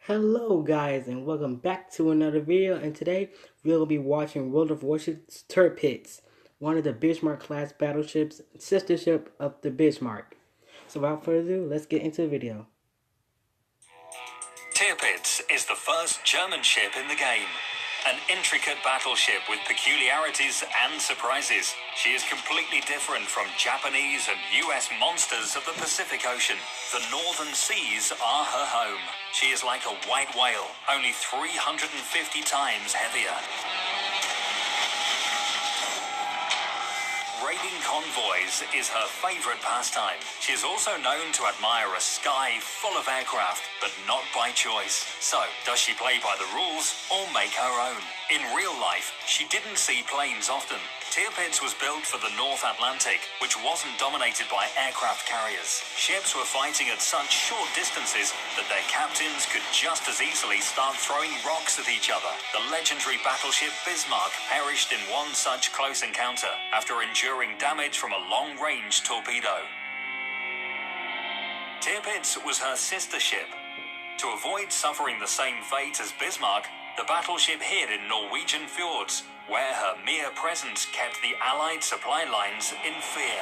Hello guys and welcome back to another video, and today we'll be watching World of Warships Tirpitz, one of the Bismarck class battleships, sister ship of the Bismarck. So without further ado, let's get into the video. Tirpitz is the first German ship in the game. An intricate battleship with peculiarities and surprises. She is completely different from Japanese and US monsters of the Pacific Ocean. The northern seas are her home. She is like a white whale, only 350 times heavier. Raiding convoys is her favorite pastime. She is also known to admire a sky full of aircraft, but not by choice. So, does she play by the rules or make her own? In real life, she didn't see planes often. Tirpitz was built for the North Atlantic, which wasn't dominated by aircraft carriers. Ships were fighting at such short distances that their captains could just as easily start throwing rocks at each other. The legendary battleship Bismarck perished in one such close encounter after enduring damage from a long-range torpedo. Tirpitz was her sister ship. To avoid suffering the same fate as Bismarck, the battleship hid in Norwegian fjords, where her mere presence kept the Allied supply lines in fear.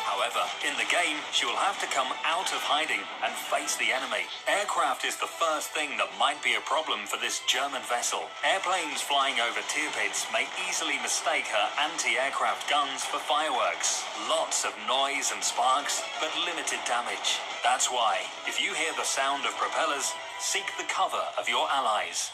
However, in the game, she will have to come out of hiding and face the enemy. Aircraft is the first thing that might be a problem for this German vessel. Airplanes flying over Tirpitz may easily mistake her anti-aircraft guns for fireworks. Lots of noise and sparks, but limited damage. That's why, if you hear the sound of propellers, seek the cover of your allies.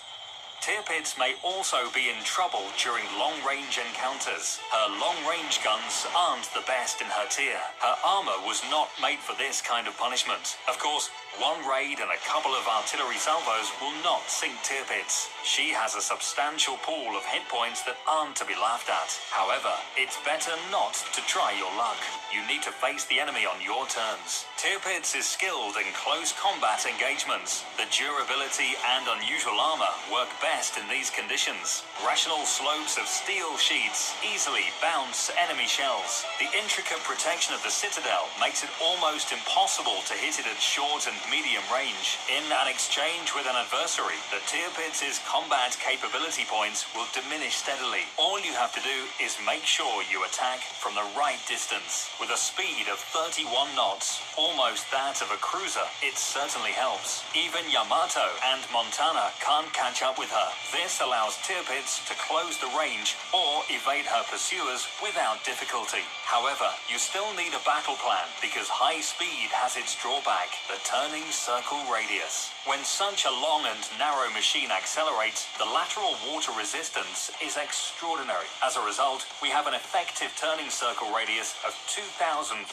Tirpitz may also be in trouble during long-range encounters. Her long-range guns aren't the best in her tier. Her armor was not made for this kind of punishment. Of course, one raid and a couple of artillery salvos will not sink Tirpitz. She has a substantial pool of hit points that aren't to be laughed at. However, it's better not to try your luck. You need to face the enemy on your terms. Tirpitz is skilled in close combat engagements. The durability and unusual armor work best in these conditions. Rational slopes of steel sheets easily bounce enemy shells. The intricate protection of the citadel makes it almost impossible to hit it at short and medium range. In an exchange with an adversary, the Tirpitz's combat capability points will diminish steadily. All you have to do is make sure you attack from the right distance. With a speed of 31 knots, almost that of a cruiser, it certainly helps. Even Yamato and Montana can't catch up with her. This allows Tirpitz to close the range or evade her pursuers without difficulty. However, you still need a battle plan because high speed has its drawback, the turning circle radius. When such a long and narrow machine accelerates, the lateral water resistance is extraordinary. As a result, we have an effective turning circle radius of 2,460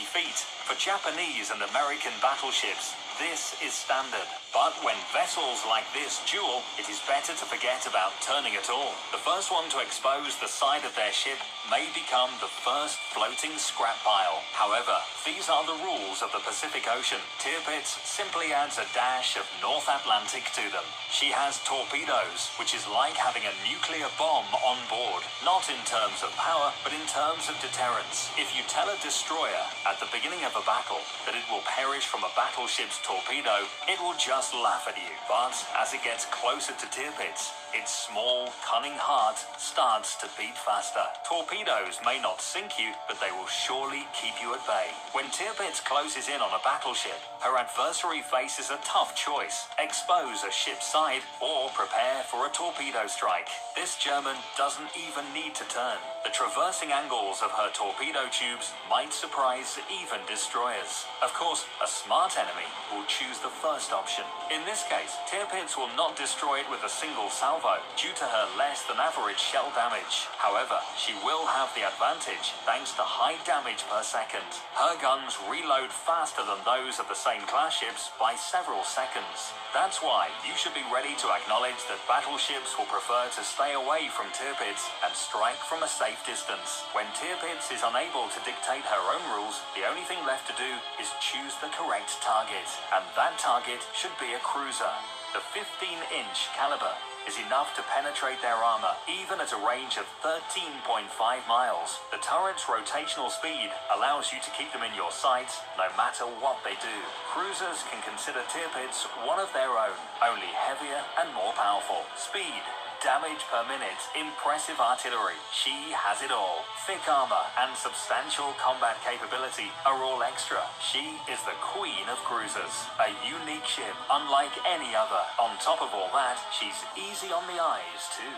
feet. For Japanese and American battleships, this is standard. But when vessels like this duel, it is better to forget about turning at all. The first one to expose the side of their ship may become the first floating scrap pile. However, these are the rules of the Pacific Ocean. Tirpitz simply adds a dash of North Atlantic to them. She has torpedoes, which is like having a nuclear bomb on board. Not in terms of power, but in terms of deterrence. If you tell a destroyer at the beginning of a battle that it will perish from a battleship's torpedo, it will just laugh at you. But as it gets closer to Tirpitz, its small, cunning heart starts to beat faster. Torpedoes may not sink you, but they will surely keep you at bay. When Tirpitz closes in on a battleship, her adversary faces a tough choice: expose a ship's side or prepare for a torpedo strike. This German doesn't even need to turn. The traversing angles of her torpedo tubes might surprise even destroyers. Of course, a smart enemy will choose the first option. In this case, Tirpitz will not destroy it with a single salvo due to her less than average shell damage. However, she will have the advantage thanks to high damage per second. Her guns reload faster than those of the same class ships by several seconds. That's why you should be ready to acknowledge that battleships will prefer to stay away from Tirpitz and strike from a safe distance. When Tirpitz is unable to dictate her own rules, the only thing left to do is choose the correct target, and that target should be a cruiser. The 15-inch caliber is enough to penetrate their armor, even at a range of 13.5 miles. The turret's rotational speed allows you to keep them in your sights no matter what they do. Cruisers can consider tirpitz one of their own, only heavier and more powerful. Speed, damage per minute, impressive artillery. She has it all. Thick armor and substantial combat capability are all extra. She is the queen of cruisers. A unique ship unlike any other. On top of all that, she's easy on the eyes too.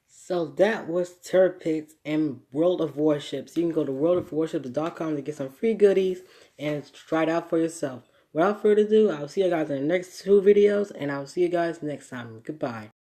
So that was Tirpitz and World of Warships. You can go to worldofwarships.com to get some free goodies and try it out for yourself. Without further ado, I'll see you guys in the next 2 videos, and I'll see you guys next time. Goodbye.